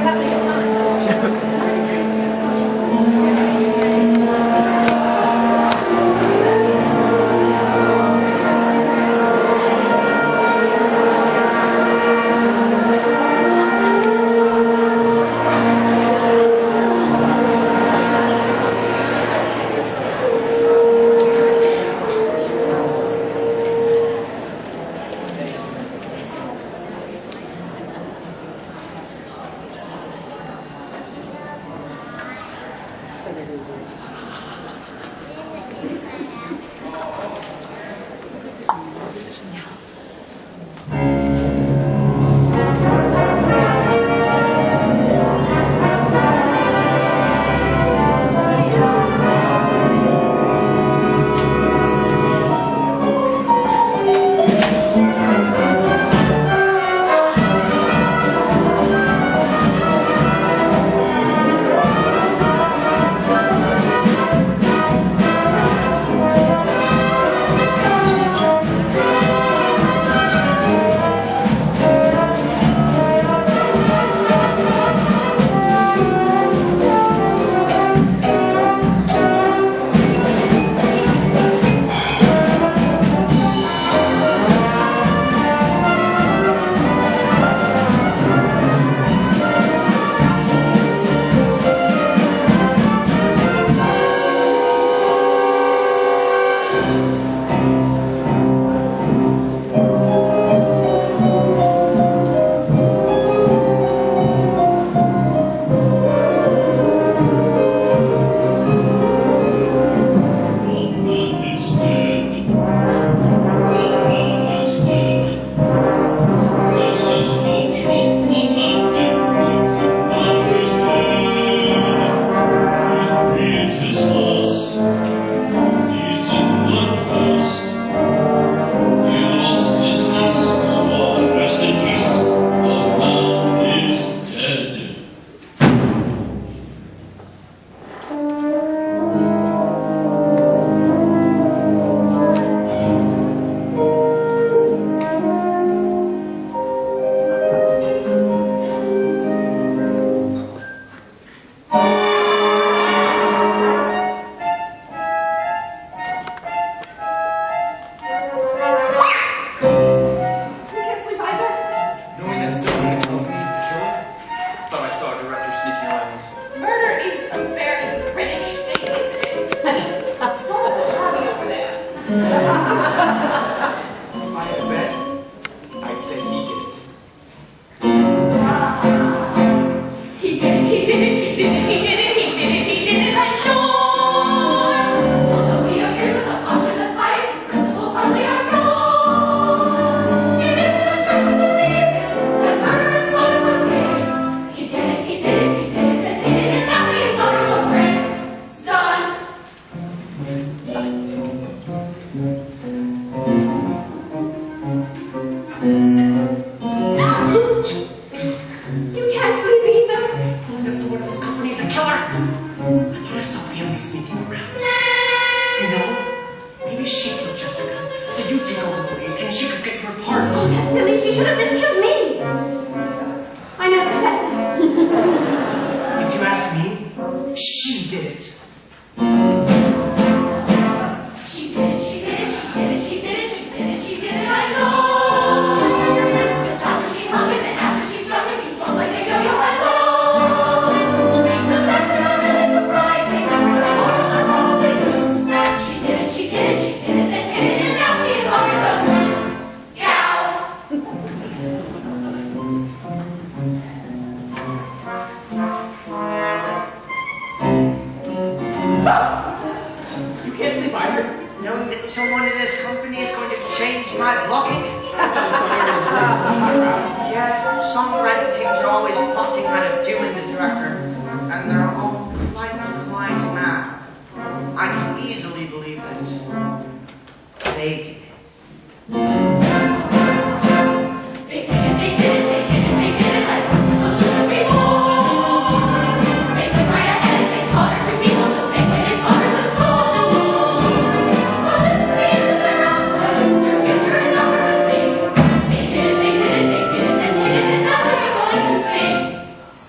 having a good time.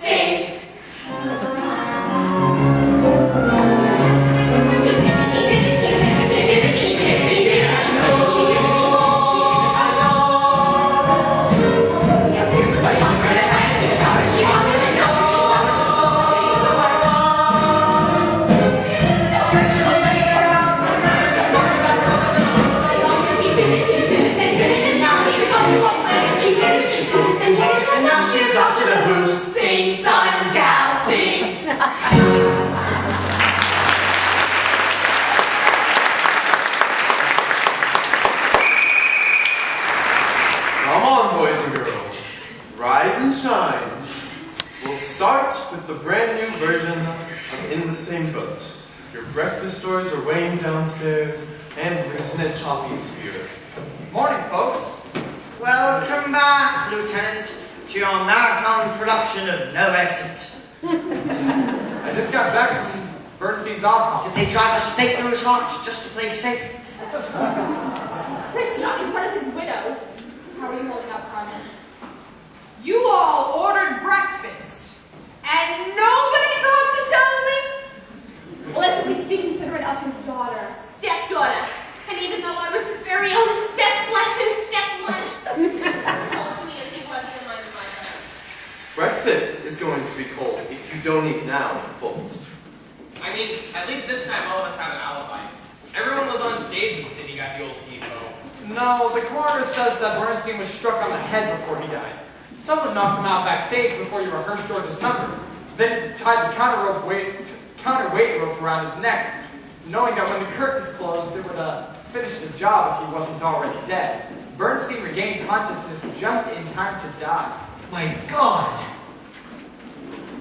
Sing! We'll start with the brand new version of In the Same Boat. Your breakfast stores are waiting downstairs, and Lieutenant Choppy's here. Morning, folks. Welcome back, Lieutenant, to your marathon production of No Exit. I just got back from Bernstein's autopsy. Did they drive a stake through his heart just to play safe? Chris, not in front of his widow. How are you holding up, Carmen? You all ordered breakfast, and nobody thought to tell me? Well, let's at least be considerate of his daughter, stepdaughter. And even though I was his very own step-flesh and step-blood, told me as he was reminded my parents. Breakfast is going to be cold if you don't eat now, folks. I mean, at least this time all of us have an alibi. Everyone was on stage when Sidney got the old peephole. No, the coroner says that Bernstein was struck on the head before he died. Someone knocked him out backstage before he rehearsed George's number, then tied the counterweight rope around his neck, knowing that when the curtains closed, it would finish the job if he wasn't already dead. Bernstein regained consciousness just in time to die. My God!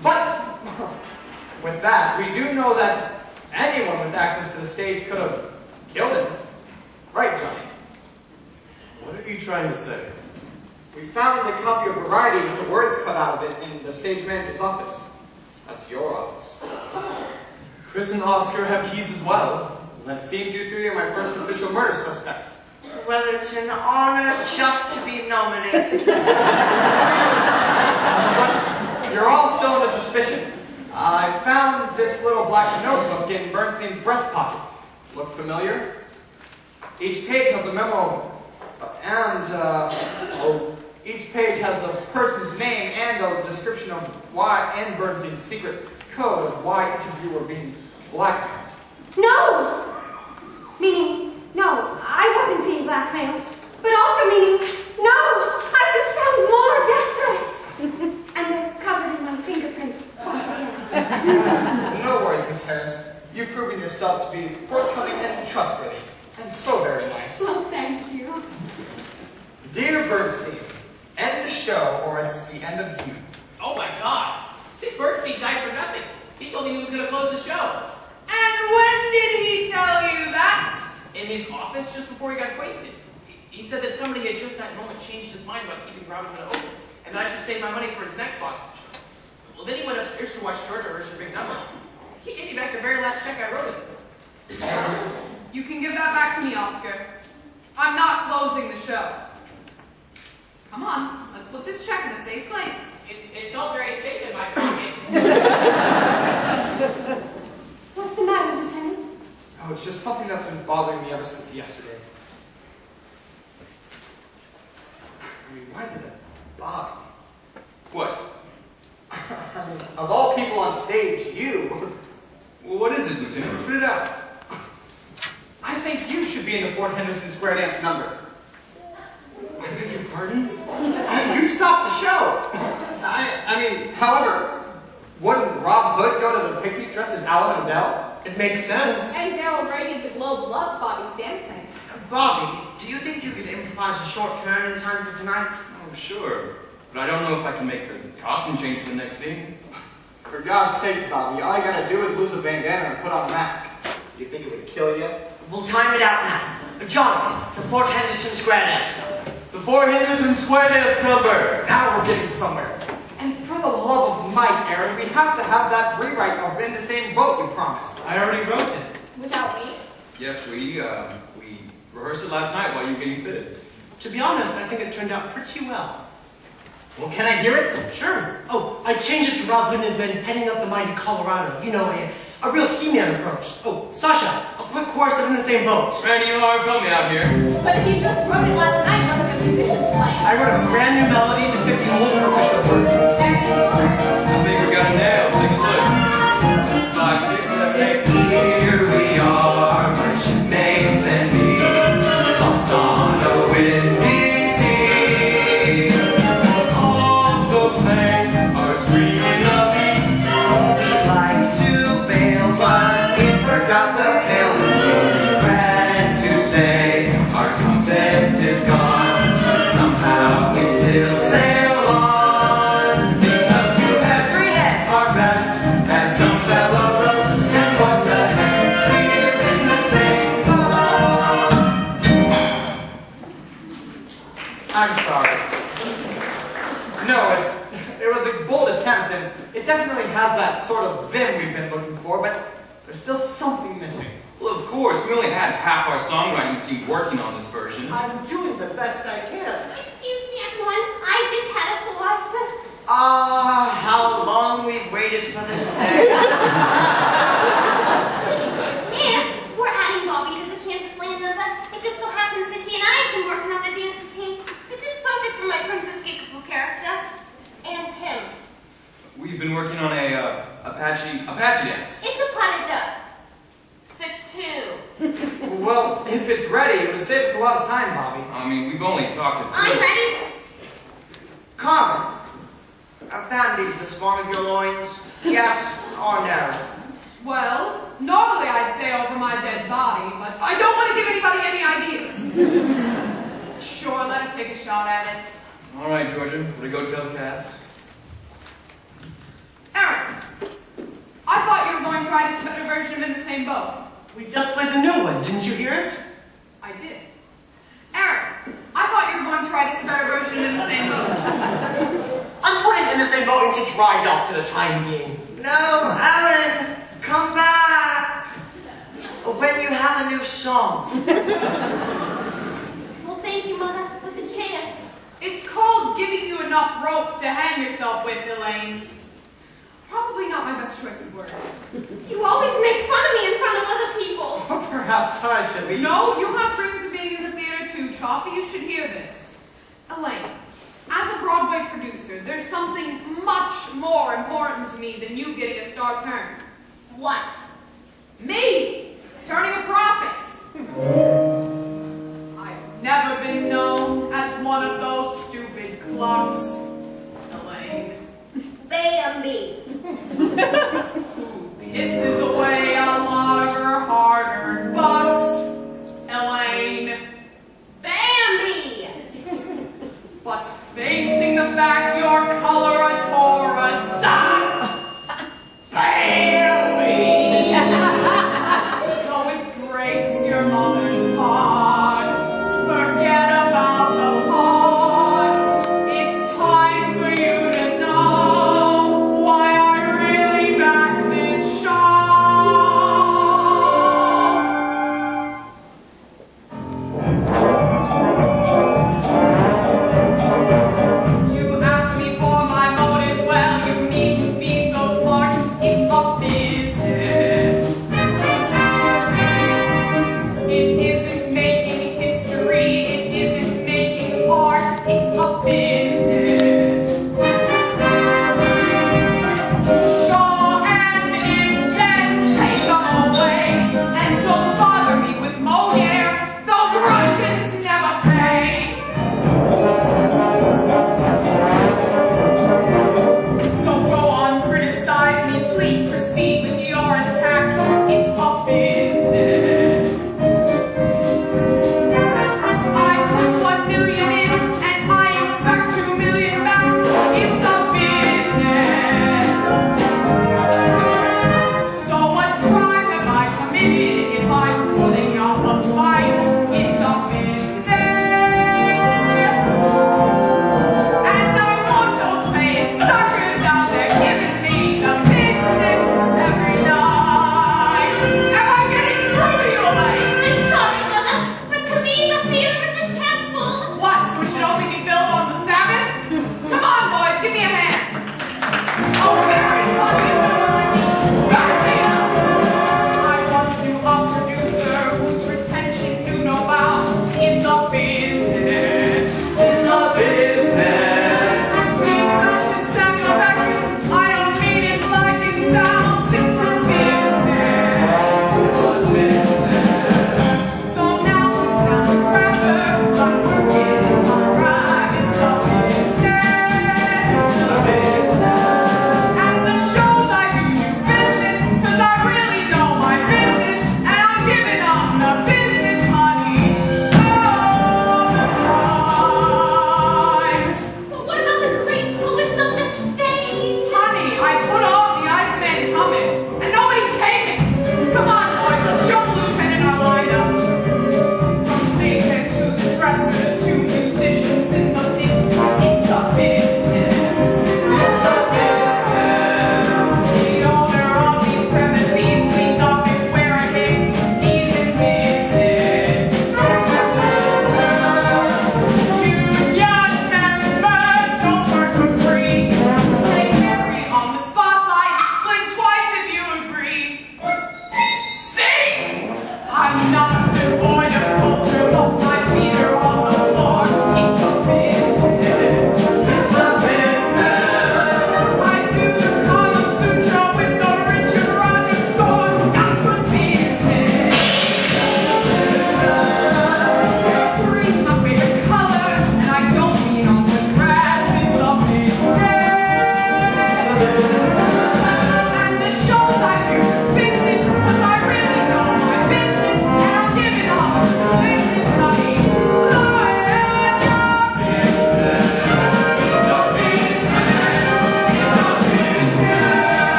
But with that, we do know that anyone with access to the stage could have killed him. Right, Johnny? What are you trying to say? We found a copy of Variety with the words cut out of it in the stage manager's office. That's your office. Chris and Oscar have keys as well. And it seems you three are my first official murder suspects. Well, it's an honor just to be nominated. But you're all still under suspicion. I found this little black notebook in Bernstein's breast pocket. Look familiar? Each page has a memo each page has a person's name and a description of why, and Bernstein's secret code of why each of you are being blackmailed. No! Meaning, no, I wasn't being blackmailed. But also meaning, no, I just found more death threats. And they're covered in my fingerprints once again. No worries, Miss Harris. You've proven yourself to be forthcoming and trustworthy. And so very nice. Oh, thank you. Dear Bernstein, end the show or it's the end of you. Oh my God! Sid Bernstein died for nothing. He told me he was going to close the show. And when did he tell you that? In his office just before he got hoisted. He said that somebody at just that moment changed his mind about keeping Robin Hood open, and that I should save my money for his next Boston show. Well, then he went upstairs to watch Georgia rehearse her big number. He gave me back the very last check I wrote him. You can give that back to me, Oscar. I'm not closing the show. Come on, let's put this check in a safe place. It felt very safe in my pocket. What's the matter, Lieutenant? Oh, it's just something that's been bothering me ever since yesterday. I mean, why is it a Bobby? What? I mean, of all people on stage, you. Well, what is it, Lieutenant? Spit it out. I think you should be in the Fort Henderson Square Dance number. I beg your pardon? You stopped the show! I mean, however, wouldn't Rob Hood go to the picnic dressed as Alan Odell? It makes sense. And Daryl Brady of the Globe loved Bobby's dancing. Bobby, do you think you could improvise a short turn in time for tonight? Oh, sure. But I don't know if I can make the costume change for the next scene. For God's sake, Bobby, all you gotta do is lose a bandana and put on a mask. Do you think it would kill you? We'll time it out now. Johnny, for Fort Henderson Square Dance number. The Fort Henderson Square Dance number. Now we're getting somewhere. And for the love of Mike, Aaron, we have to have that rewrite of In the Same Boat you promised. I already wrote it. Without me? Yes, we rehearsed it last night while you were getting fitted. To be honest, I think it turned out pretty well. Well, can I hear it? Sure. Oh, I changed it to Rob Hood and his men heading up the mighty Colorado. You know, a real He-Man approach. Oh, Sasha, a quick chorus of In the Same Boat. Randy, you are help me out here. But if you just wrote it last night, what are the musicians playing? I wrote a brand new melody to 15 old percussion words. Very similar. I think we got it nailed. Take a look. 5, 6, 7, 8. Here we are, merchant maids and me, lost on a windy sea. All the planks are screaming of me. We'd like to bail, but we forgot the penalty. Glad to say our compass is gone. Somehow we still sail on because bold attempt, and it definitely has that sort of vim we've been looking for, but there's still something missing. Well, of course, we only had half our songwriting team working on this version. I'm doing the best I can. Excuse me, everyone. I just had a thought. Ah, how long we've waited for this day. If we're adding Bobby to the Kansas Land Nova, it just so happens that he and I have been working on the dance routine, which is perfect for my Princess Giggable character. And him. We've been working on a Apache dance. It's a pot of duck. For two. Well, if it's ready, it would save us a lot of time, Bobby. I mean, we've only talked it through. I'm ready. Carmen, are bandies the spawn of your loins? Yes or no? Well, normally I'd say over my dead body, but I don't want to give anybody any ideas. Sure, let him take a shot at it. All right, Georgia, will we go tell the cast? Aaron, I thought you were going to write us a better version of In the Same Boat. We just played the new one, didn't you hear it? I did. Aaron, I thought you were going to write us a better version of In the Same Boat. I'm putting In the Same Boat into dry dock for the time being. No, Alan, come back. When you have a new song. Well, thank you, Mother, for the chance. It's called giving you enough rope to hang yourself with, Elaine. Probably not my best choice of words. You always make fun of me in front of other people. Perhaps I should be. No, you have dreams of being in the theater too, Choppy. You should hear this. Elaine, as a Broadway producer, there's something much more important to me than you getting a star turn. What? Me! Turning a profit! I've never been known as one of those stupid clucks, Elaine. Bambi. Who pisses away a lot of her hard-earned bucks, Elaine. Bambi. But facing the fact your coloratura sucks, Bambi. Though it breaks your mother's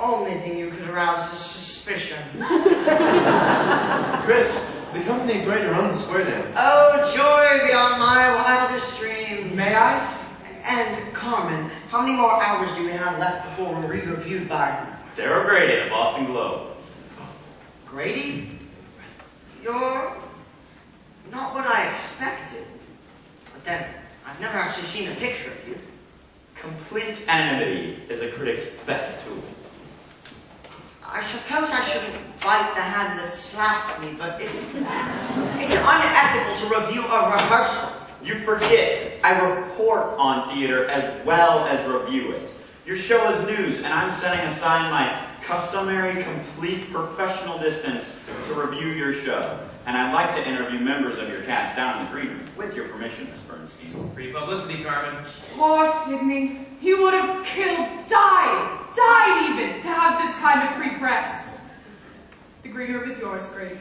only thing you could arouse is suspicion. Chris, the company's ready to run the square dance. Oh, joy beyond my wildest dreams. May I? And Carmen, how many more hours do we have left before we're re-reviewed by Sarah Grady at the Boston Globe. Grady? You're not what I expected. But then, I've never actually seen a picture of you. Complete anonymity is a critic's best tool. I suppose I shouldn't bite the hand that slaps me, but it's unethical to review a rehearsal. You forget, I report on theater as well as review it. Your show is news, and I'm setting aside my customary complete professional distance to review your show. And I'd like to interview members of your cast down in the green room, with your permission, Miss Bernstein. Free publicity, Carmen. Poor Sidney. He would have died even, to have this kind of free press. The green room is yours, Grady.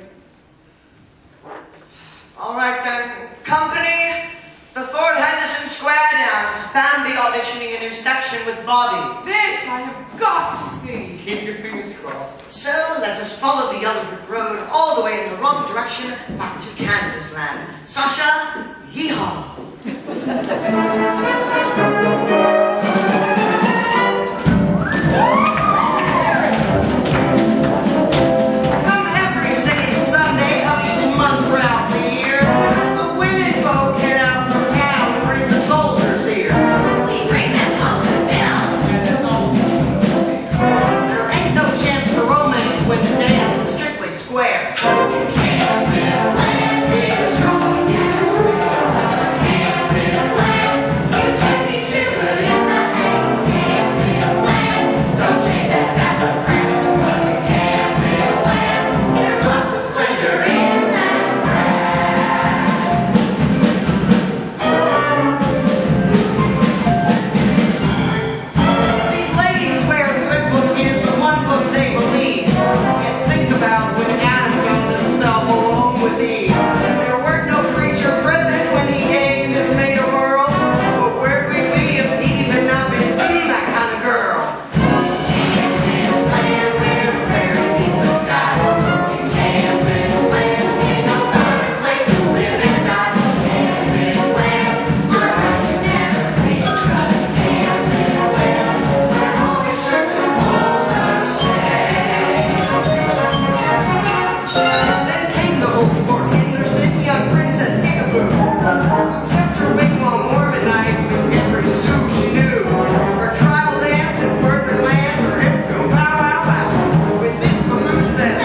All right then, company, the Fort Henderson Square Dance, Bambi auditioning a new section with Bobby. This I have got to see. Keep your fingers crossed. So let us follow the yellow brick road all the way in the wrong direction back to Kansas land. Sasha, yeehaw! Come every second Sunday of each month throughout the year, the women folk head out from town to bring the soldiers here. We bring them home the bells. There ain't no chance for romance when the dance is strictly square. Kansas land is strong and true. Kansas land, you can be too good in the hang. Kansas land, don't take this as a prank. Cause in Kansas land, there's lots of splendor in that grass. These ladies swear the good book is the one book they believe. Yet think about when Adam found himself alone with Eve. There weren't no preacher present when he gave his mate a whirl. But where'd we be if Eve had not been that kind of girl? Kansas land, where prairie meets the sky. In Kansas land, ain't no other place to live and die. Kansas land, where eyes you never face. Cause in Kansas land, we're always sure to hold a shade. Then came the old Fort Henderson, young Princess Peekaboo. Kept her wigwam warm at night with every sou she knew. Her tribal dances were the glance, her hip go bow wow wow. With this Baboo says,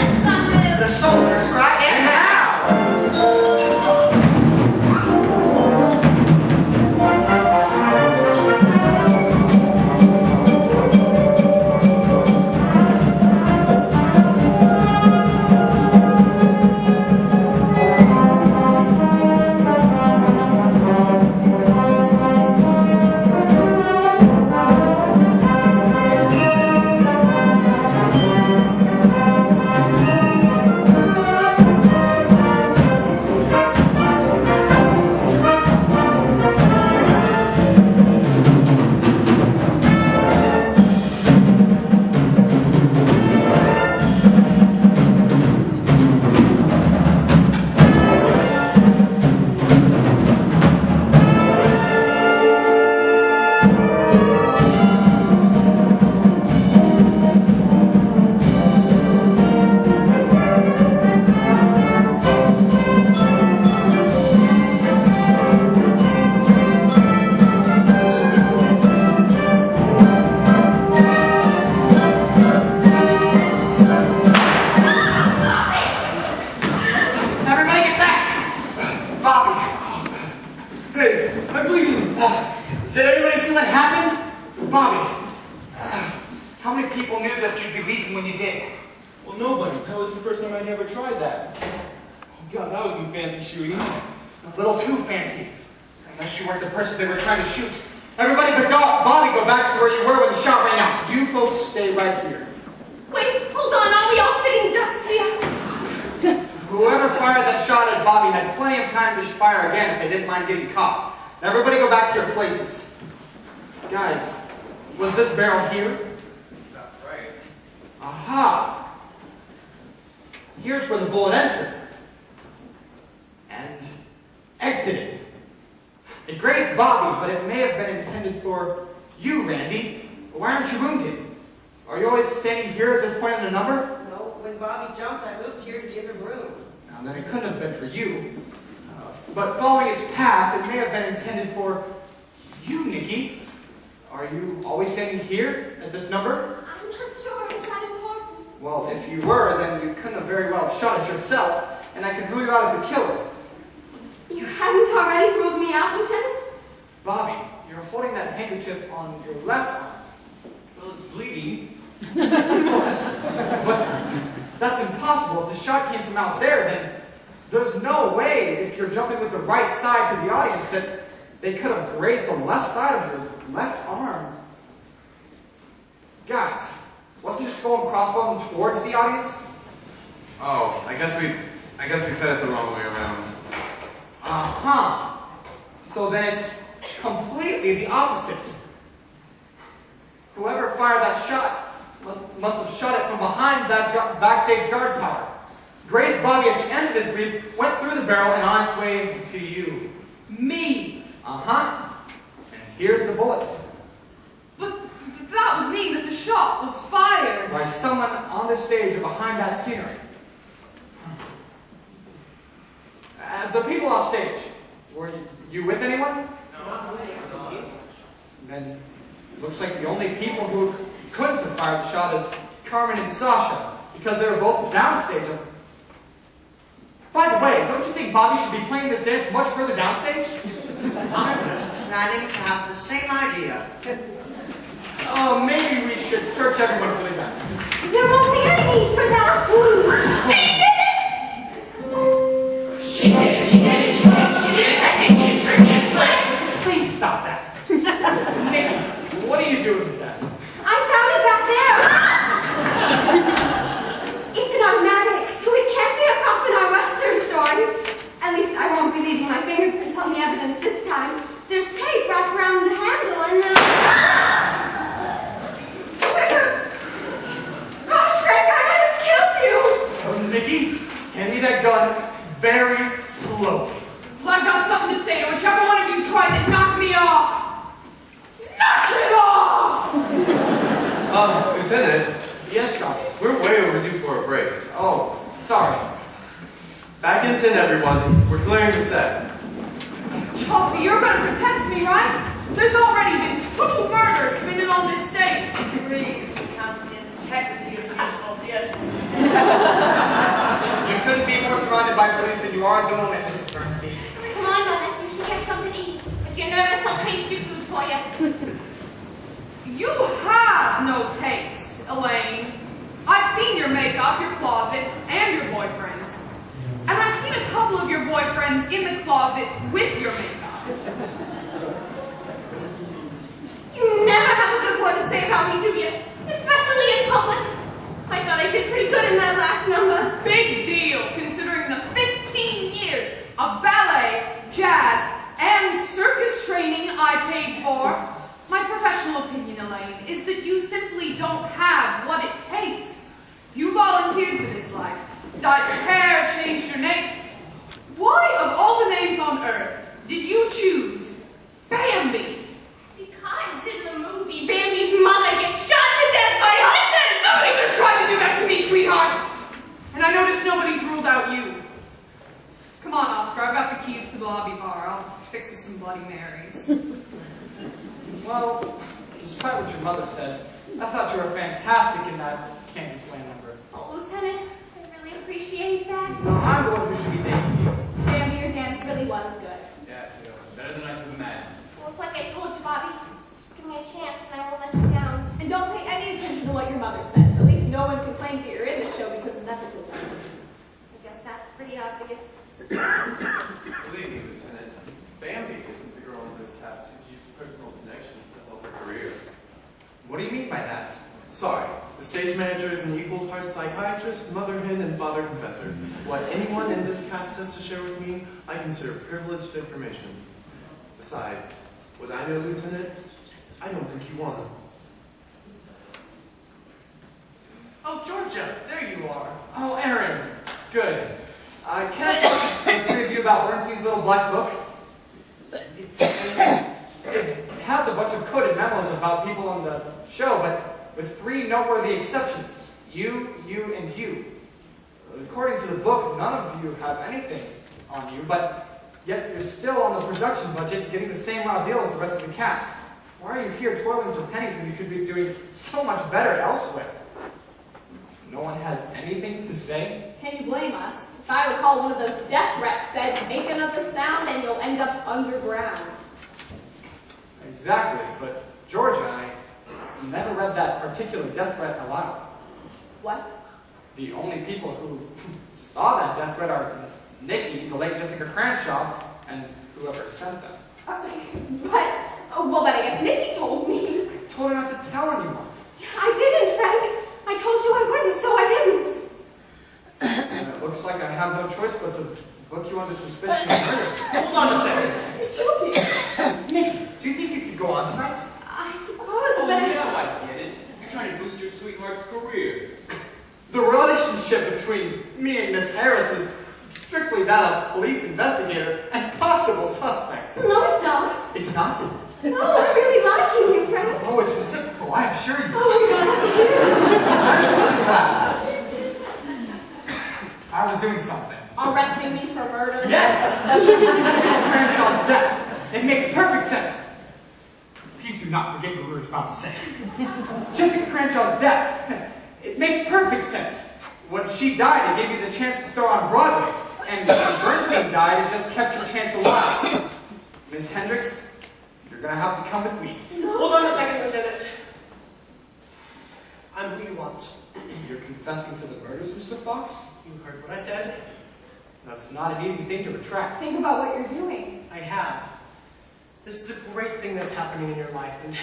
the soldiers cry, and how? Everybody get back! Bobby! Hey, I'm bleeding! Did everybody see what happened? Bobby! How many people knew that you'd be leaving when you did? Well, nobody. That was the first time I'd ever tried that. Oh, God, that was some fancy shooting. A little too fancy. Unless you weren't the person they were trying to shoot. Everybody but Bobby go back to where you were when the shot rang out. You folks stay right here. Wait, hold on, are we all sitting ducks here? Whoever fired that shot at Bobby had plenty of time to fire again if they didn't mind getting caught. Now everybody go back to your places. Guys, was this barrel here? That's right. Aha! Here's where the bullet entered. And exited. It grazed Bobby, but it may have been intended for you, Randy. Why aren't you wounded? Are you always standing here at this point in the number? No, when Bobby jumped, I moved here to give him room. Now, then it couldn't have been for you. But following its path, it may have been intended for you, Nikki. Are you always standing here at this number? I'm not sure. Is that important? Well, if you were, then you couldn't have very well have shot it yourself, and I could rule you out as the killer. You hadn't already ruled me out, Lieutenant? Bobby, you're holding that handkerchief on your left arm. Well, it's bleeding. Of course. But that's impossible. If the shot came from out there, then there's no way, if you're jumping with the right side to the audience, that they could have grazed the left side of your left arm. Guys, wasn't your skull and crossbone towards the audience? Oh, I guess we said it the wrong way around. Uh-huh. So then it's completely the opposite. Whoever fired that shot must have shot it from behind that backstage guard tower. Grazed Bobby at the end of his leap, went through the barrel and on its way to you. Me! Uh-huh. And here's the bullet. But that would mean that the shot was fired. By someone on the stage or behind that scenery. The people off stage, were you with anyone? Then looks like the only people who couldn't have fired the shot is Carmen and Sasha, because they were both downstage. By the way, don't you think Bobby should be playing this dance much further downstage? I was planning to have the same idea. Oh, maybe we should search everyone for the gun. There won't be any need for that. She did it! She did it! She did it! She did it! She did it! I think he's freaking slick. Please stop that. Nikki, what are you doing with that? I found it back there. It's an automatic, so it can't be a cop in our Western story. At least I won't be leaving my fingerprints on the evidence this time. There's tape wrapped around the handle and the... Gosh, Frank, I might have killed you! Oh, Nikki, hand me that gun very slowly. Well, I've got something to say to whichever one of you tried to knock me off. Knock it off! Lieutenant, Yes, Johnny. we're way overdue for a break. Oh, sorry. Back in 10, everyone. We're clearing the set. Choppy, you're gonna protect me, right? There's already been 2 murders committed on this stage. Agreed. Count the integrity of the musical theater. You couldn't be more surrounded by police than you are at the moment, Mrs. Bernstein. Come on, Mother. You should get something to eat. If you're nervous, I'll taste your food for you. You have no taste, Elaine. I've seen your makeup, your closet, and your boyfriend's. And I've seen a couple of your boyfriends in the closet with your makeup. You never have a good word to say about me, do you? Especially in public. I thought I did pretty good in that last number. Big deal, considering the 15 years of ballet, jazz, and circus training I paid for. My professional opinion, Elaine, is that you simply don't have what it takes. You volunteered for this life, dyed your hair, changed your name. Why, of all the names on earth, did you choose Bambi? Because in the movie, Bambi's mother gets shot to death by hunters! Somebody just tried to do that to me, sweetheart. And I noticed nobody's ruled out you. Come on, Oscar, I've got the keys to the lobby bar. I'll fix us some Bloody Marys. Well, despite what your mother says, I thought you were fantastic in that Kansas Land number. Oh, Lieutenant, I really appreciate that. Now, I'm the one who should be thanking you. Bambi, your dance really was good. Yeah, better than I could imagine. Well, it's like I told you, Bobby. Just give me a chance and I won't let you down. And don't pay any attention to what your mother says. At least no one can claim that you're in the show because of nepotism. I guess that's pretty obvious. Believe me, Lieutenant, Bambi isn't the girl in this cast who's used personal connections to help her career. What do you mean by that? Sorry, the stage manager is an equal parts psychiatrist, mother hen, and father confessor. What anyone in this cast has to share with me, I consider privileged information. Besides, what I know, Lieutenant, I don't think you want. Oh, Georgia, there you are. Oh, Aaron. Good. Can I talk to the three of you about Bernstein's little black book? It has a bunch of coded memos about people on the show, but with three noteworthy exceptions. You, and you. According to the book, none of you have anything on you, but yet you're still on the production budget, getting the same amount of deals as the rest of the cast. Why are you here toiling for pennies when you could be doing so much better elsewhere? No one has anything to say? Can you blame us? If I recall, one of those death threats said, make another sound and you'll end up underground. Exactly, but Georgia, I never read that particular death threat aloud. What? The only people who saw that death threat are Nikki, the late Jessica Cranshaw, and whoever sent them. What? Oh, well, then I guess Nikki told me. I told her not to tell anyone. I didn't, Frank. I told you I wouldn't, so I didn't. And it looks like I have no choice but to book you under suspicion of murder. Hold on a second. You're joking. Nikki, do you think you could go on tonight? I suppose, Oh, but now I get it. You're trying to boost your sweetheart's career. The relationship between me and Miss Harris is strictly that of police investigator and possible suspect. No, it's not. It's not. No, I'm really liking you, Frank. Oh, it's reciprocal, I assure you. Oh, God. I'm really glad. I was doing something. Arresting me for murder? Yes! Jessica Cranshaw's death. It makes perfect sense. Please do not forget what we were about to say. Jessica Cranshaw's death. It makes perfect sense. When she died, it gave you the chance to star on Broadway. And when Bernstein died, it just kept your chance alive. Miss Hendricks, you're gonna have to come with me. Hold on a second, Lieutenant. I'm who you want. You're confessing to the murders, Mr. Fox? You heard what I said? That's not an easy thing to retract. Think about what you're doing. I have. This is a great thing that's happening in your life, and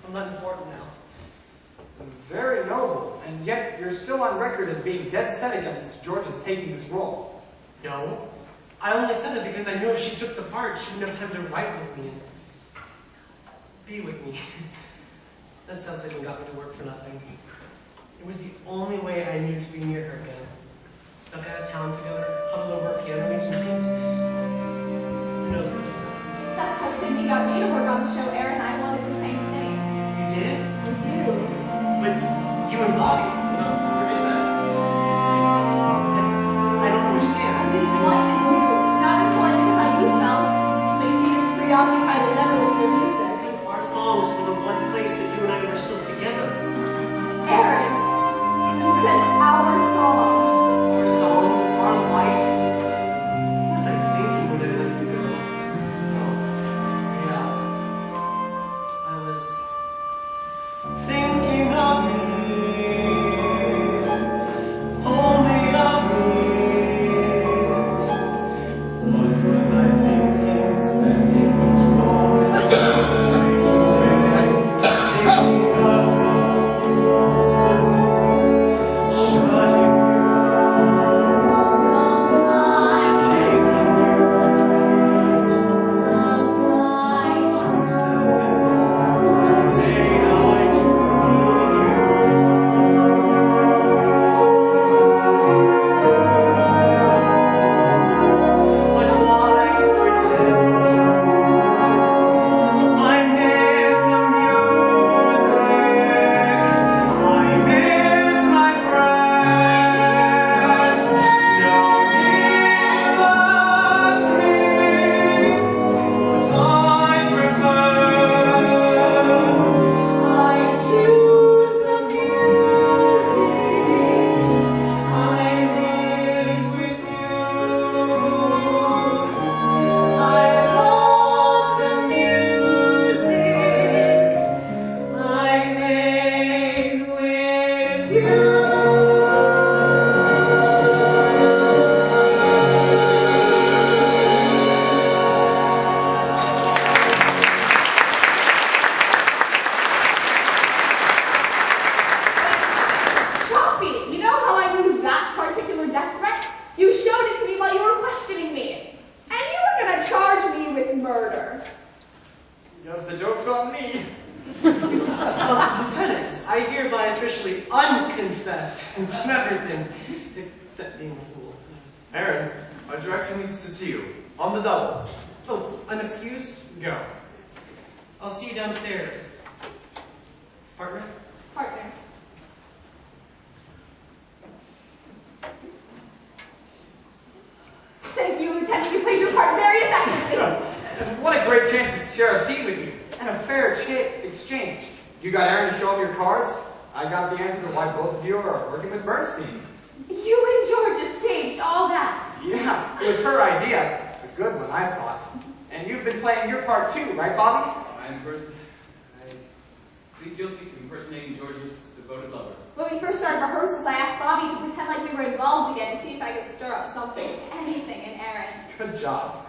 I'm not important now. Very noble, and yet you're still on record as being dead set against George's taking this role. No. I only said it because I knew if she took the part, she wouldn't have time to write with me and be with me. That's how Sigmund got me to work for nothing. It was the only way I knew to be near her again. Stuck out of town together, huddled over a piano, each night. Who knows what to do? That's how Sydney got me to work on the show. Aaron and I wanted the same thing. You did? We do. But you and Bobby. No, forget that. I don't I understand. didn't want it to. Not until I knew how you felt. They seem as preoccupied as ever with their music. Our songs were the one place that you and I were still together. Aaron, you said our songs. Our songs, our life. What was I thinking when I let you go? Oh, yeah. I was thinking of me. I hereby officially unconfessed to everything, except being a fool. Aaron, our director needs to see you. On the double. Oh, unexcused? Go. I'll see you downstairs. Partner? Partner. Thank you, Lieutenant. You played your part very effectively. What a great chance to share a seat with you, and a fair exchange. You got Aaron to show him your cards. I got the answer to why both of you are working with Bernstein. You and Georgia staged all that. Yeah, it was her idea. A good one, I thought. And you've been playing your part too, right, Bobby? I plead guilty to impersonating George's devoted lover. When we first started rehearsals, I asked Bobby to pretend like we were involved again to see if I could stir up something, anything in Aaron. Good job.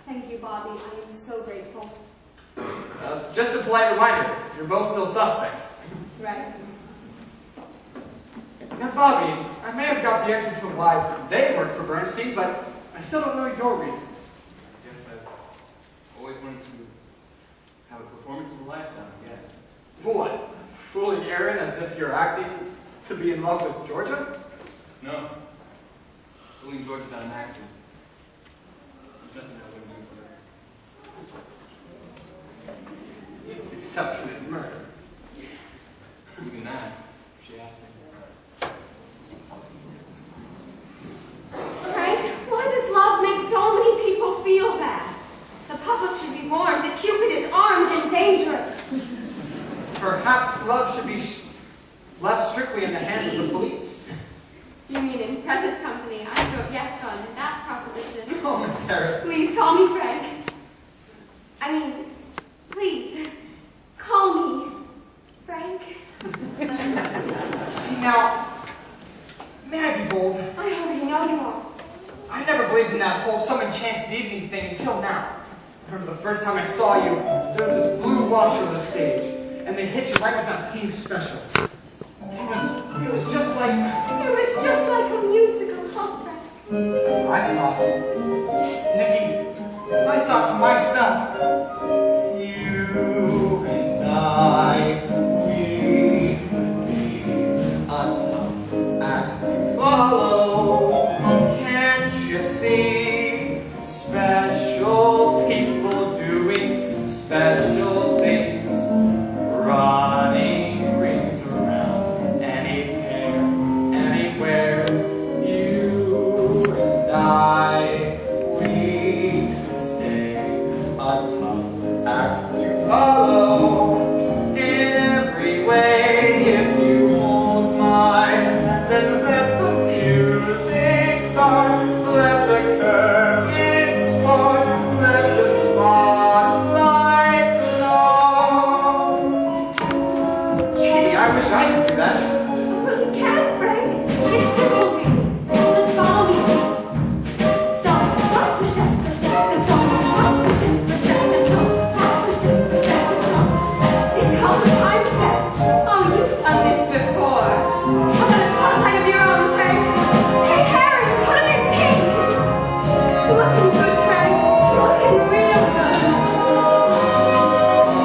Thank you, Bobby. I am so grateful. Just a polite reminder, you're both still suspects. Right. Now, Bobby, I may have got the answer to why they worked for Bernstein, but I still don't know your reason. I guess I've always wanted to have a performance of a lifetime, yes. What? Fooling Aaron as if you're acting to be in love with Georgia? No. Fooling Georgia that I'm acting. There's nothing I wouldn't do for her. Except commit murder. Even that, she asked me. Frank, why does love make so many people feel bad? The public should be warned that Cupid is armed and dangerous. Perhaps love should be left strictly in the hands of the police. You mean in present company, I vote yes on that proposition. Oh, Miss Harris. Please call me Frank. I mean, please, call me Frank. See now, may I be bold? I already know you are. I never believed in that whole some enchanted evening thing until now. I remember the first time I saw you, there was this blue washer on the stage, and they hit you right with that pink special. It was just like... It was just like a musical, huh, Frank? I thought, Nikki, I thought to myself, you and I, we could be a tough act to follow. Can't you see? Special people doing special things, running rings around any pair, anywhere. You and I, we can stay a tough act to follow in every way. If you hold my hand, then let the music start. Let the curtains fall. Let the spotlight glow. Gee, I wish I could do that. Well, you can, Frank. It's simple, really. Just follow me. Stop, right, push that, and stop. Right, push it, push that, and stop. Right, push it, push that, and stop. It's called a time set. Oh, you've done this before. How about a spotlight of your own, Frank? Hey, Harry, put it in pink. Looking good, Frank. Looking real good.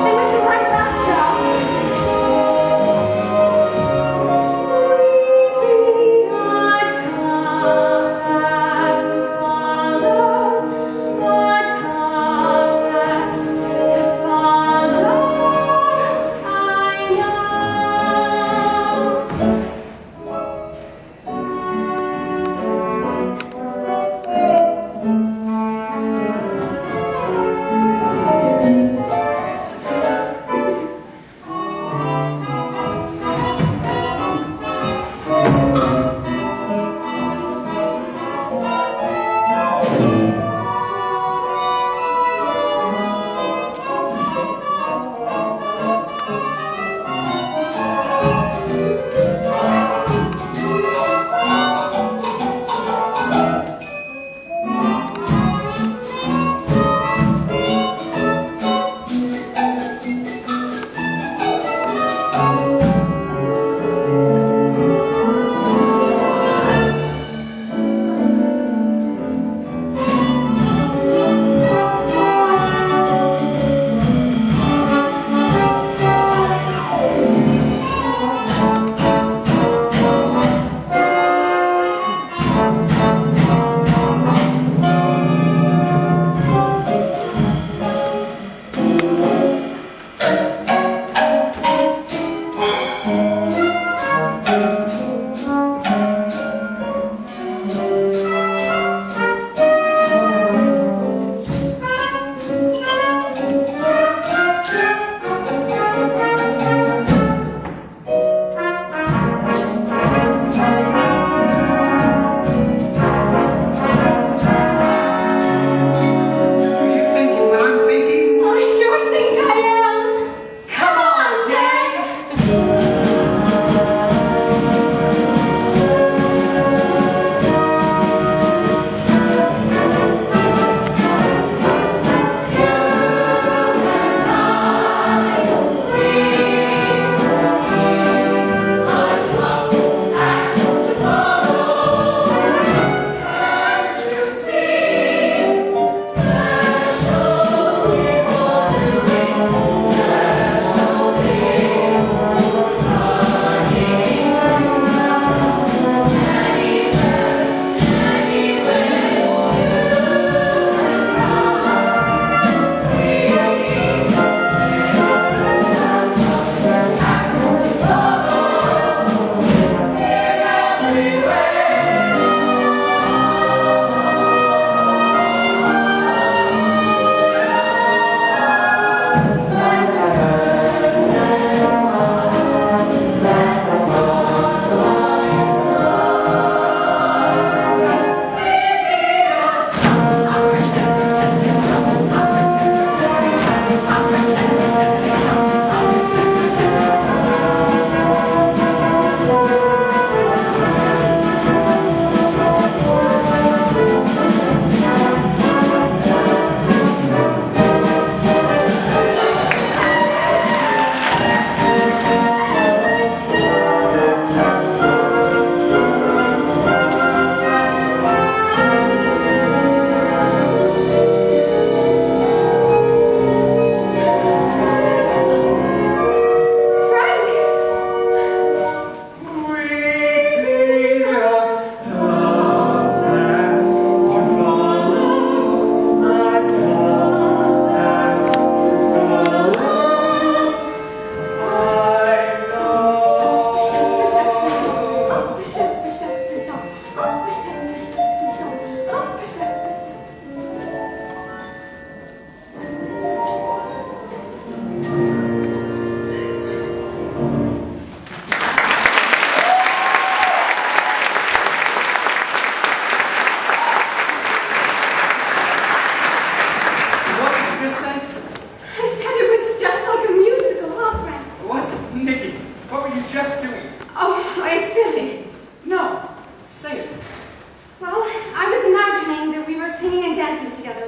And with the right backdrop.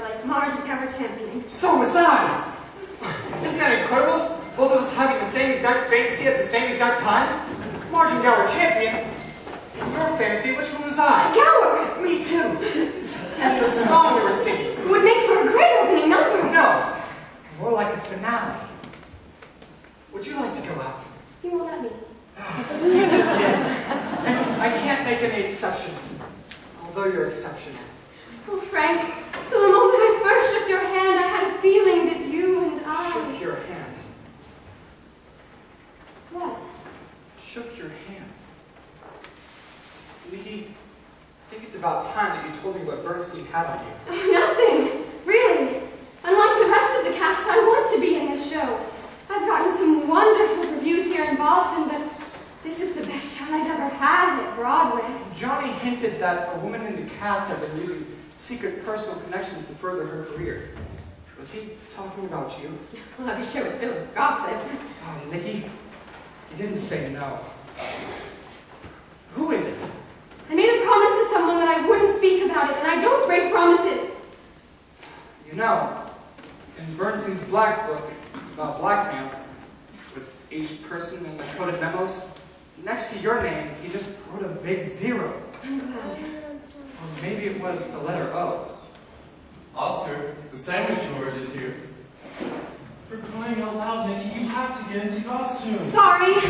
like Marge and Gower championing. So was I! Isn't that incredible? Both of us having the same exact fantasy at the same exact time? Marge and Gower champion. Your fantasy, which one was I? Gower! Me too. And the song we were singing. Would make for a great opening number. No, more like a finale. Would you like to go out? You won't let me. Yeah. I can't make any exceptions, although you're exceptional. Oh, Frank, from the moment I first shook your hand, I had a feeling that you and I... Shook your hand. What? Shook your hand. Lee, I think it's about time that you told me what Bernstein had on you. Oh, nothing. Really. Unlike the rest of the cast, I want to be in this show. I've gotten some wonderful reviews here in Boston, but this is the best show I've ever had at Broadway. Johnny hinted that a woman in the cast had been using secret personal connections to further her career. Was he talking about you? Well, I'm sure it's filled with gossip. Oh, Nikki, you didn't say no. Who is it? I made a promise to someone that I wouldn't speak about it, and I don't break promises. You know, in Bernstein's Black Book about blackmail, with each person in the coded memos, next to your name, he just wrote a big 0. I'm glad. Or maybe it was the letter O. Oscar, the sandwich lord is here. For crying out loud, Nikki, you have to get into costume. Sorry.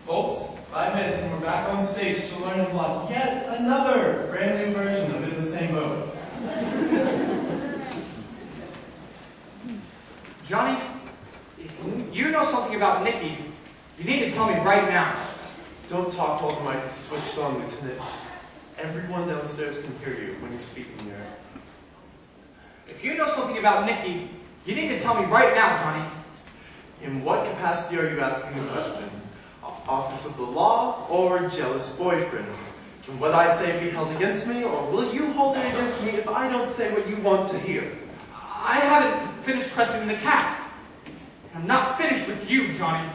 Folks, 5 minutes and we're back on stage to learn and block yet another brand new version of In the Same Boat. Johnny, if you know something about Nikki, you need to tell me right now. Don't talk while the mic is switched on, Lieutenant. Everyone downstairs can hear you when you're speaking here. If you know something about Nikki, you need to tell me right now, Johnny. In what capacity are you asking the question? Office of the law or jealous boyfriend? Can what I say be held against me, or will you hold it against me if I don't say what you want to hear? I haven't finished questioning the cast. I'm not finished with you, Johnny.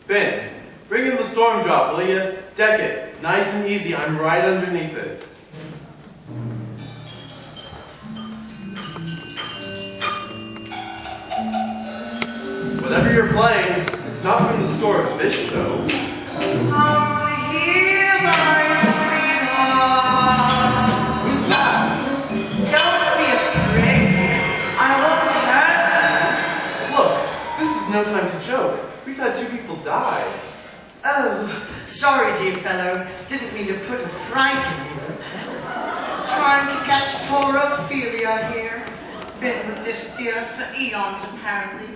Ben, bring in the storm drop, will you? Deck it. Nice and easy. I'm right underneath it. Whatever you're playing, it's not from the score of this show. I'm here, my sweetheart. Who's that? Don't be afraid. I won't hurt you. Look, this is no time to joke. We've had 2 people die. Oh, sorry, dear fellow. Didn't mean to put a fright in you. Trying to catch poor Ophelia here. Been with this theater for eons, apparently.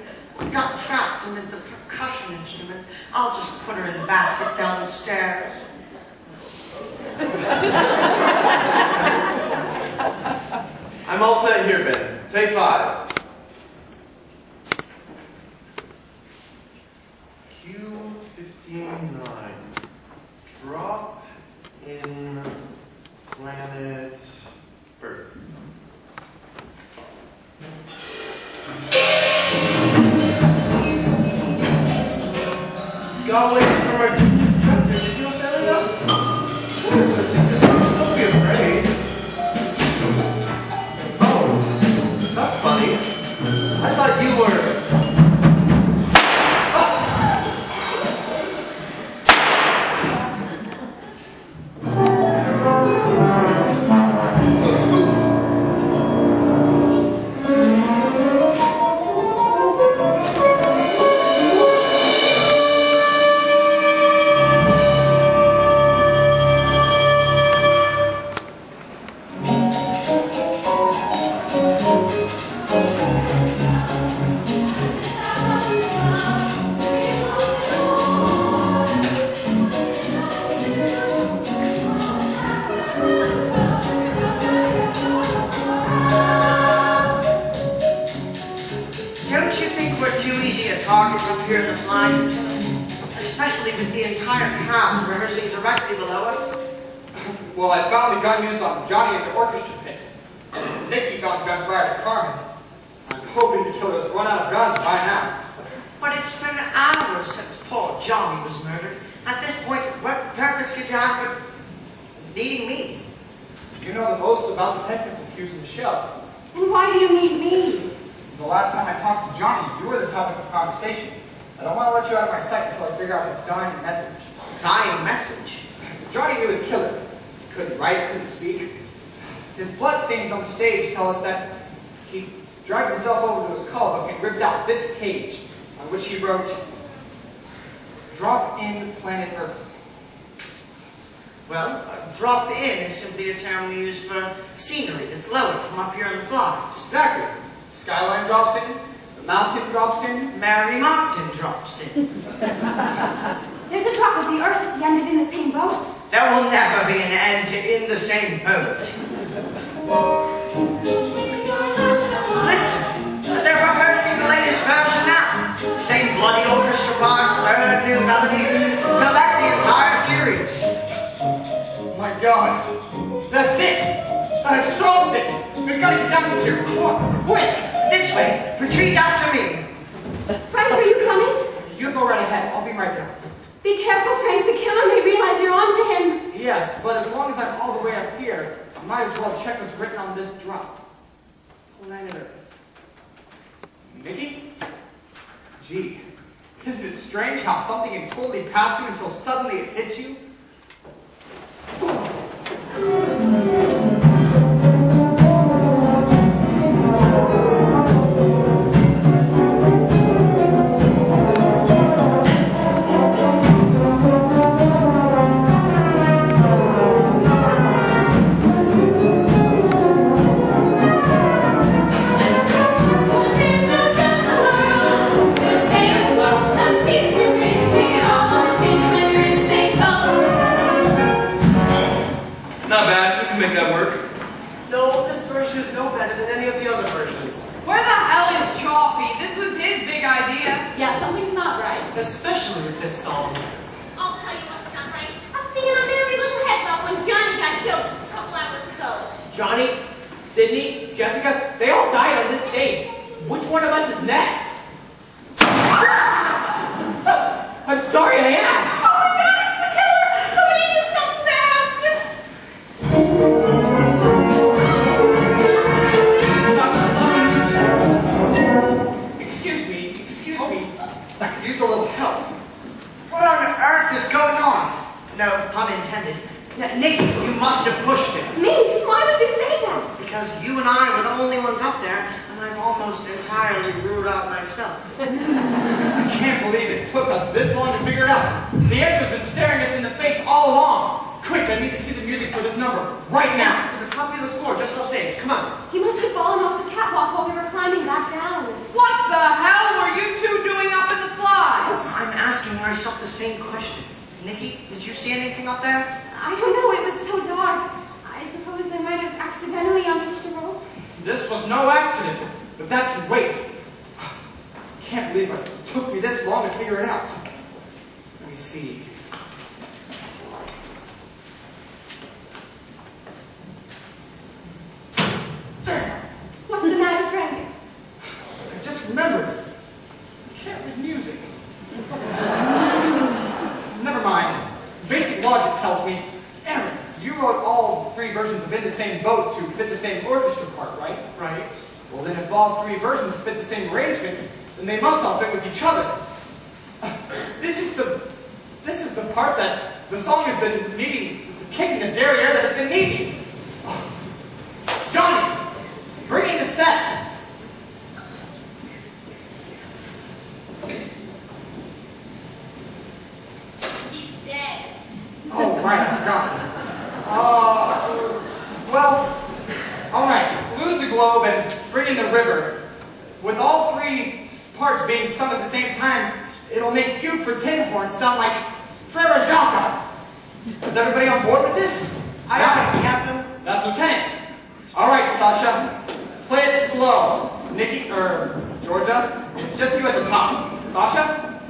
Got trapped amid the percussion instruments. I'll just put her in the basket down the stairs. I'm all set here, Ben. Take 5. Q59. Drop in planet Earth. Got away from our instructor. Did you fill it up? Don't be afraid. Oh, that's funny. I thought you were... Don't you think we're too easy a target up here in the flies, Lieutenant? Especially with the entire cast rehearsing directly below us? Well, I found a gun used on Johnny at the orchestra pit. And Nikki found a gun fired at Carmen. I'm hoping the killer's run out of guns by now. But it's been hours since poor Johnny was murdered. At this point, what purpose could you have for needing me? You know the most about the technical cues in the shell. And why do you need me? The last time I talked to Johnny, you were the topic of conversation. I don't want to let you out of my sight until I figure out his dying message. Dying message? Johnny knew his killer. He couldn't write, couldn't speak. His bloodstains on the stage tell us that he dragged himself over to his call book and ripped out this page, on which he wrote, "Drop in planet Earth." Well, drop in is simply a term we use for scenery that's lowered from up here in the flies. Exactly. Skyline drops in, the mountain drops in. Mary Martin drops in. There's a drop of the earth at the end of In the Same Boat. There will never be an end to In the Same Boat. Listen, they're rehearsing the latest version now. The same bloody orchestra part, third new melody, collect the entire series. Oh my God, that's it! I've solved it! We've got to get down to here, quick! This way, retreat after me. Frank, are you coming? You go right ahead, I'll be right down. Be careful, Frank. The killer may realize you're onto him. Yes, but as long as I'm all the way up here, I might as well check what's written on this drop. Planet Earth. Nikki? Gee, isn't it strange how something can totally pass you until suddenly it hits you? Not bad. We can make that work. No, this version is no better than any of the other versions. Where the hell is Choppy? This was his big idea. Yeah, something's not right. Especially with this song. I'll tell you what's not right. I was singing a merry little head bop when Johnny got killed just a couple hours ago. Johnny, Sydney, Jessica, they all died on this stage. Which one of us is next? I'm sorry I asked. Oh my God, it's the killer! Somebody do something fast! Excuse me. I could use a little help. What on earth is going on? No pun intended. Nikki, you must have pushed him. Me? Why would you say that? Because you and I were the only ones up there, and I'm almost entirely ruled out myself. I can't believe it took us this long to figure it out. The answer's been staring us in the face all along. Quick, I need to see the music for this number, right now. There's a copy of the score just off stage. Come on. He must have fallen off the catwalk while we were climbing back down. What the hell were you two doing up in the flies? I'm asking myself the same question. Nikki, did you see anything up there? I don't know. It was so dark. I suppose I might have accidentally unleashed a rope. This was no accident, but that can wait. Can't believe it took me this long to figure it out. Let me see. What's the matter, Frank? I just remembered. I can't read music. Never mind. Basic logic tells me, Aaron, you wrote all three versions of In the Same Boat to fit the same orchestra part, right? Right. Well, then if all three versions fit the same arrangement, then they must all fit with each other. This is the part that the song has been needing, the kick in the derriere that has been needing. Johnny, bring in the set. He's dead. Oh, right, I forgot. Well, all right, lose the globe and bring in the river. With all three parts being sung at the same time, it'll make Fugue for Tin Horn sound like Frere Jacques. Is everybody on board with this? Aye, aye, Captain. That's Lieutenant. All right, Sasha, play it slow. Nikki, Georgia, it's just you at the top. Sasha?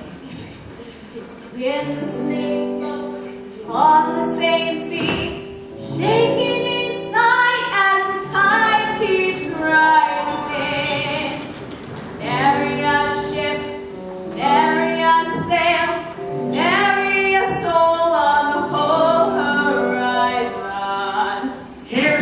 In the same boat, on the same sea, shaking inside as the tide keeps rising. Nary a ship, nary a sail, nary a soul on the whole horizon. Here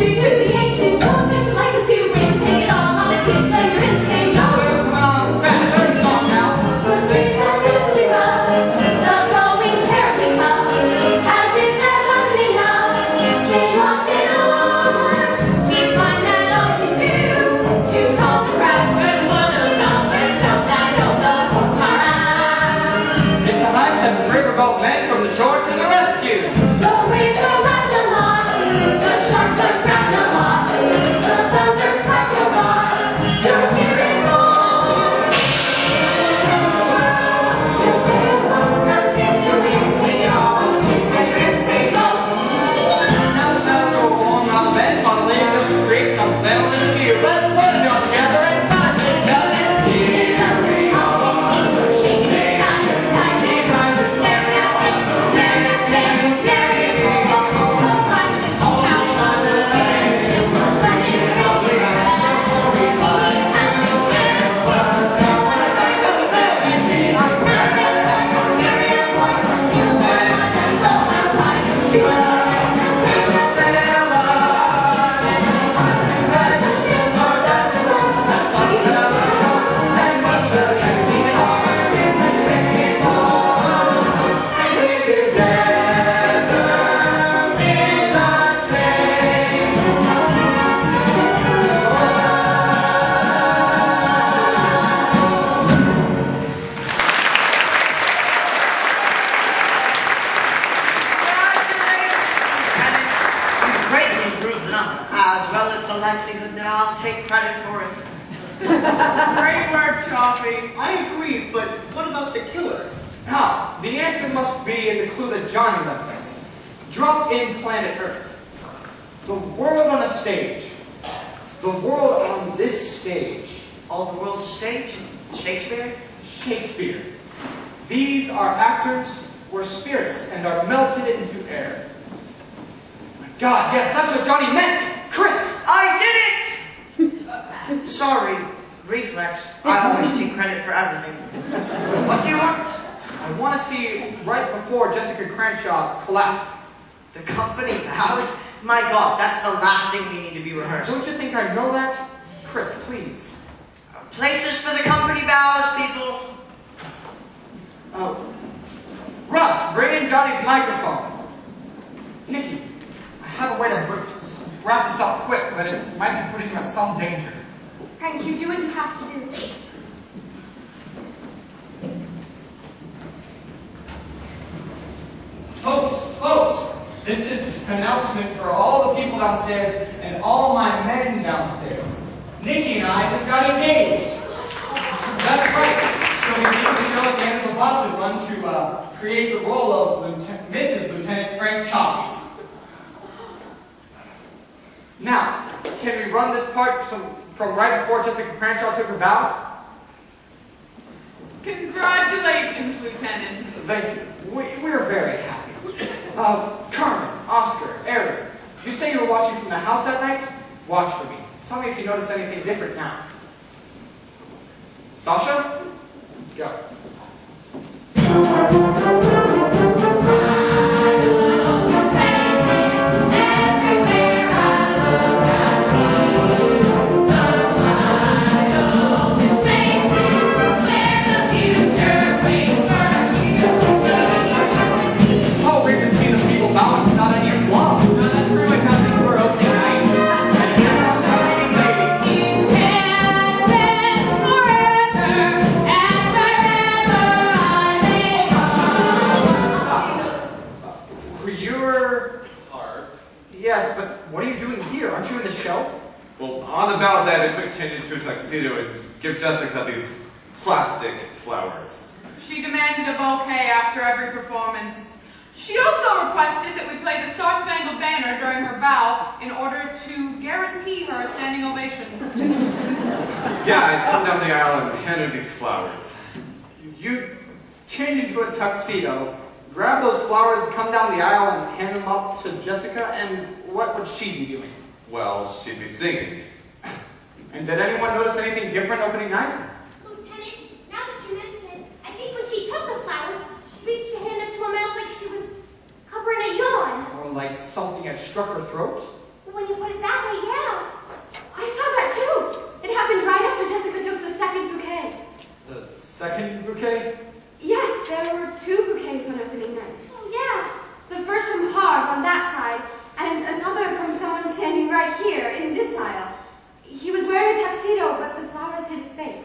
Streets to the ancient, don't bet you like it to win. Take it all on the chin, so you're insane. No, We're coming on fast, very song now. the streets are usually rough. The going's terribly tough. As if that wasn't enough, they lost it all. We find that all we can do to cause a crowd. We're full of stuff, we're stuff that don't know what's around. It's the nice that the riverboat men from the shore to the rescue. The waves are round the lot, the sharks are scrapped a lot, the thunder's cracked a lot. Just hear it roar. Just hear it roar, 'cause it's too empty all the shit and your insane ghost. Now the bells go along round the bend, on the lakes of the creek, come sailing in the view. Let's put it all together and pass it. Here we are. Shaking it down, tight, You've greatly improved the number, as well as the likelihood that I'll take credit for it. Great work, Choppy. I agree, but what about the killer? Now, the answer must be in the clue that Johnny left us. Drop in planet Earth. The world on a stage. The world on this stage. All the world's a stage? Shakespeare? Shakespeare. These are actors or spirits and are melted into air. My God, yes, that's what Johnny meant! Chris! I did it! Sorry, reflex. I always take credit for everything. What do you want? I want to see right before Jessica Cranshaw collapsed. The company vows? My God, that's the last thing we need to be rehearsed. Don't you think I know that? Chris, please. Places for the company vows, people. Oh. Russ, bring in Johnny's microphone. Nikki, I have a way to wrap this up quick, but it might be putting you at some danger. Frank, you do what you have to do. Folks, this is an announcement for all the people downstairs and all my men downstairs. Nikki and I just got engaged. That's right. So we came to the show at the end of the Boston run to create the role of Mrs. Lieutenant Frank Choppy. Now, can we run this part from right before Jessica Cranshaw took her bow? Congratulations, Lieutenant. Thank you. We're very happy. Carmen, Oscar, Aaron, you say you were watching from the house that night? Watch for me. Tell me if you notice anything different now. Sasha? Go. It's so weird to see the people bowing without any applause. So that's pretty much happening for opening night. And here comes our leading lady. You're... Art. Yes, but what are you doing here? Aren't you in the show? Well, on the bows, I had a quick change into a tuxedo and give Jessica these plastic flowers. She demanded a bouquet after every performance. She also requested that we play the Star Spangled Banner during her bow in order to guarantee her a standing ovation. Yeah, I come down the aisle and hand her these flowers. You change into a tuxedo, grab those flowers, come down the aisle and hand them up to Jessica, and what would she be doing? Well, she'd be singing. And did anyone notice anything different opening night? Lieutenant, now that you mention it, I think when she took the flowers, she reached her hand up to her mouth like she was covering a yawn. Or like something had struck her throat? When you put it that happened right after Jessica took the second bouquet. The second bouquet? Yes, there were 2 bouquets on opening night. Oh, yeah. The first from Harv on that side, and another from someone standing right here in this aisle. He was wearing a tuxedo, but the flowers hid his face.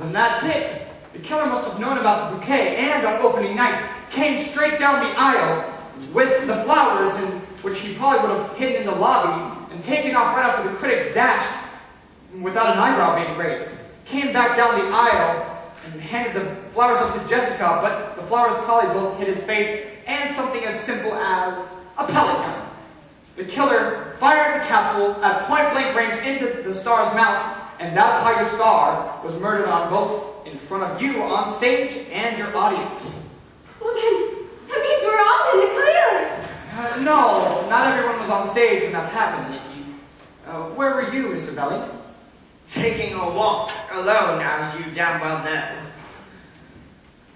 Then that's it. The killer must have known about the bouquet and on opening night came straight down the aisle with the flowers, in which he probably would have hidden in the lobby and taken off right after the critics dashed without an eyebrow being raised. Came back down the aisle and handed the flowers up to Jessica, but the flowers probably both hid his face and something as simple as a pellet gun. The killer fired the capsule at point-blank range into the star's mouth, and that's how your star was murdered on both in front of you on stage and your audience. Well then, that means we're all in the clear. No, not everyone was on stage when that happened, Nikki. Where were you, Mr. Belly? Taking a walk alone, as you damn well know.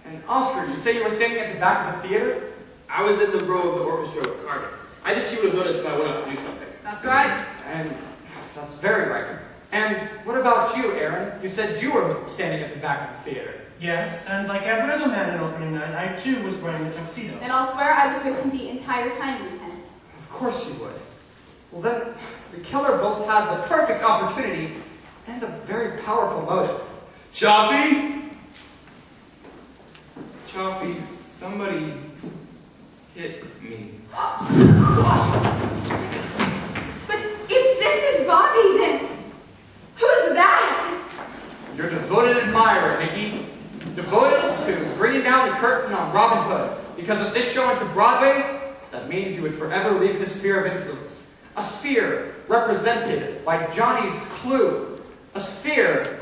And Oscar, you say you were standing at the back of the theater? I was in the row of the orchestra with Carter. I think she would have noticed if I went up to do something. That's right. And that's very right. And what about you, Aaron? You said you were standing at the back of the theater. Yes, and like every other man in opening night, I too was wearing a tuxedo. And I'll swear I was with him the entire time, Lieutenant. Of course you would. Well then, the killer both had the perfect opportunity and a very powerful motive. Choppy? Choppy, somebody hit me. But if this is Bobby, then who's that? Your devoted admirer, Nikki. Devoted to bringing down the curtain on Robin Hood. Because if this show went to Broadway, that means you would forever leave his sphere of influence. A sphere represented by Johnny's Clue. A sphere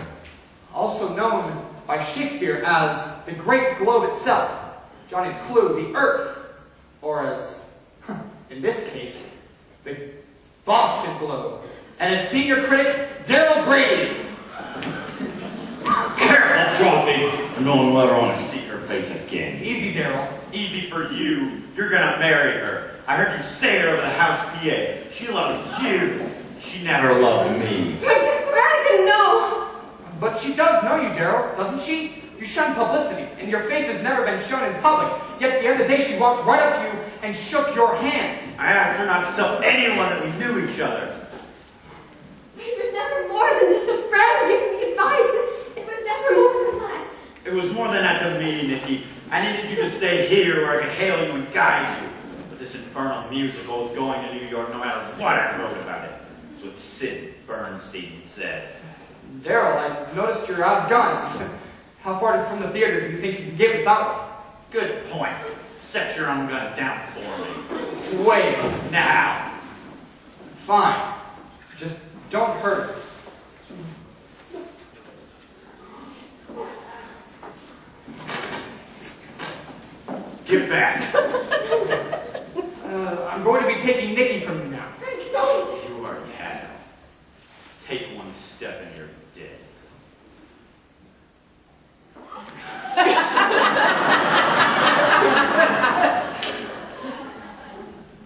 also known by Shakespeare as the Great Globe itself. Johnny's Clue, the Earth. Or as, in this case, the Boston Globe. And its senior critic, Daryl Brady. Careful, Choppy. Don't let her on a stick her face again. Easy, Daryl. Easy for you. You're gonna marry her. I heard you say it over the house PA. She loves you. She never loved me. I swear I didn't know. But she does know you, Daryl, doesn't she? You shun publicity, and your face has never been shown in public. Yet the other day she walked right up to you and shook your hand. I asked her not to tell anyone that we knew each other. He was never more than just a friend giving me advice. It was never more than that. It was more than that to me, Nikki. I needed you to stay here where I could hail you and guide you. But this infernal musical is going to New York no matter what I wrote about it. That's what Sid Bernstein said. Daryl, I noticed you're out of guns. How far from the theater do you think you can get without one? Good point. Set your own gun down for me. Wait. Now. Fine. Just don't hurt her. Get back. I'm going to be taking Nikki from you now. Frank, don't. You are dead. Take one step and you're dead.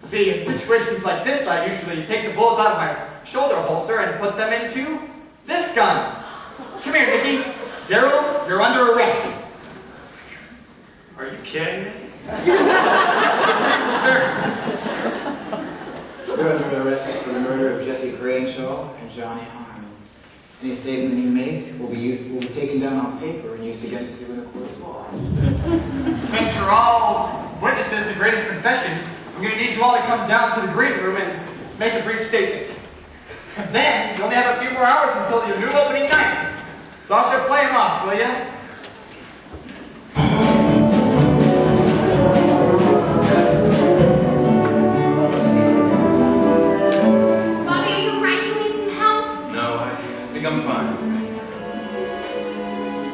See, in situations like this, I usually take the bullets out of my shoulder holster and put them into this gun. Come here, Nikki. Daryl, you're under arrest. Are you kidding me? You're under arrest for the murder of Jesse Crenshaw and Johnny Harmon. Any statement you make will be taken down on paper and used against you in a court of law. Since you're all witnesses to greatest confession, I'm going to need you all to come down to the green room and make a brief statement. Then, you only have a few more hours until your new opening night. Sasha, play him off, will ya? Bobby, are you alright? You need some help? No, I think I'm fine.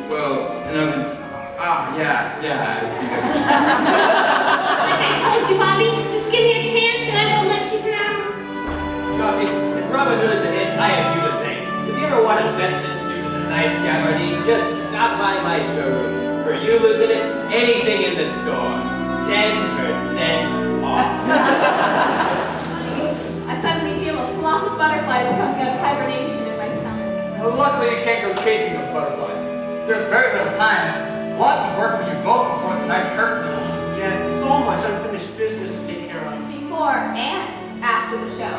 Well, yeah, I think I Like I told you, Bobby, just give me a chance and I won't let you down. Choppy, if Robin Hood is a hit, I have you to thank. If you ever want a vested suit and a nice gabardine, just stop by my showroom. For you, Lieutenant, anything in the store. 10% off. I suddenly feel a flock of butterflies coming out of hibernation in my stomach. Luckily, you can't go chasing those butterflies. There's very little time. Lots of work for you both before tonight's curtain. Yes, so much unfinished business to take care of. Before and after the show.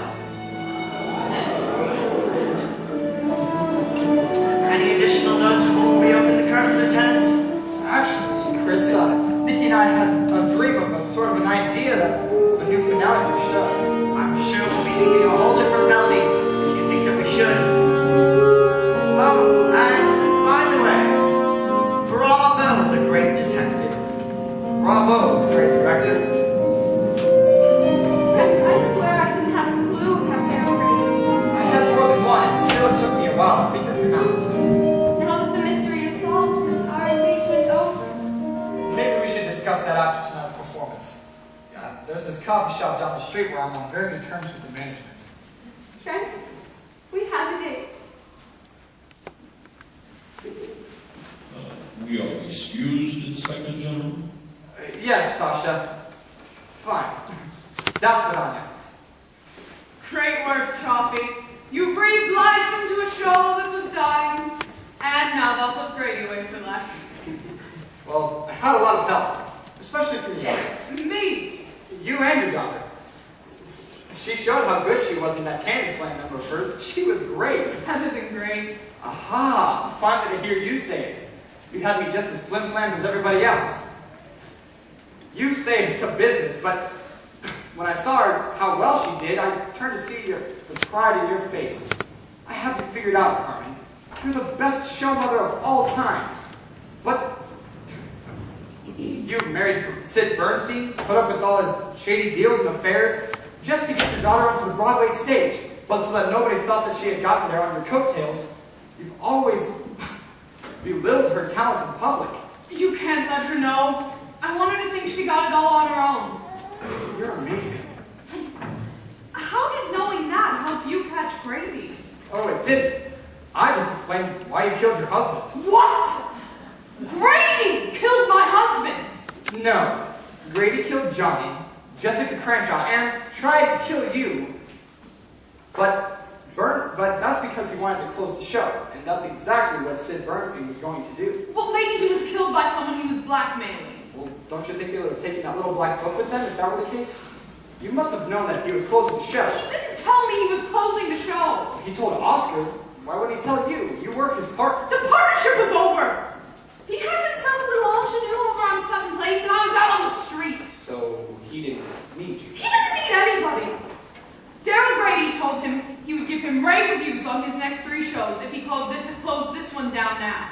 Any additional notes before we open the curtain, Lieutenant? Actually, Chris, Nikki and I had a dream of a sort of an idea that a new finale of the show. I'm sure we'll be singing a whole different melody if you think that we should. Oh, and by the way, bravo, the great detective. Bravo, great director. I swear I didn't have a clue, Captain Grady. I had more than one, and still it took me a while to figure him out. Now that the mystery is solved, is our engagement over? Maybe we should discuss that after tonight's performance. There's this coffee shop down the street where I'm on very good terms with the management. Trent, we have a date. We are excused, Inspector General. Yes, Sasha. Fine. That's good on you. Great work, Choppy. You breathed life into a show that was dying, and now they'll put Grady away for life. Well, I had a lot of help, especially from you. Me? You and your daughter. She showed how good she was in that Candy Slam number of hers. She was great. Better than great. Aha! Finally to hear you say it. You had me just as flim-flam as everybody else. You say it's a business, but when I saw her, how well she did, I turned to see the pride in your face. I have you figured out, Carmen. You're the best show mother of all time. But you married Sid Bernstein, put up with all his shady deals and affairs, just to get your daughter onto the Broadway stage, but so that nobody felt that she had gotten there on your coattails. You've always belittled her talent in public. You can't let her know. I want her to think she got it all on her own. You're amazing. How did knowing that help you catch Grady? Oh, it didn't. I just explained why you killed your husband. What? Grady killed my husband! No. Grady killed Johnny, Jessica Cranshaw, and tried to kill you. But that's because he wanted to close the show, and that's exactly what Sid Bernstein was going to do. Well, maybe he was killed by someone he was blackmailing. Well, don't you think they would have taken that little black book with them if that were the case? You must have known that he was closing the show. He didn't tell me he was closing the show. He told Oscar. Why would he tell you? You were his partner. The partnership was over. He had himself a little ingenue over on 7th Place, and I was out on the street. So he didn't need you. He didn't need anybody. Daryl Grady told him he would give him rave reviews on his next 3 shows if he closed this one down now.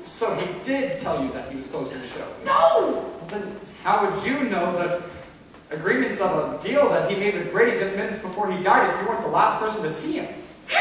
So he did tell you that he was closing the show? No! Well, then how would you know the agreements of a deal that he made with Grady just minutes before he died if you weren't the last person to see him? He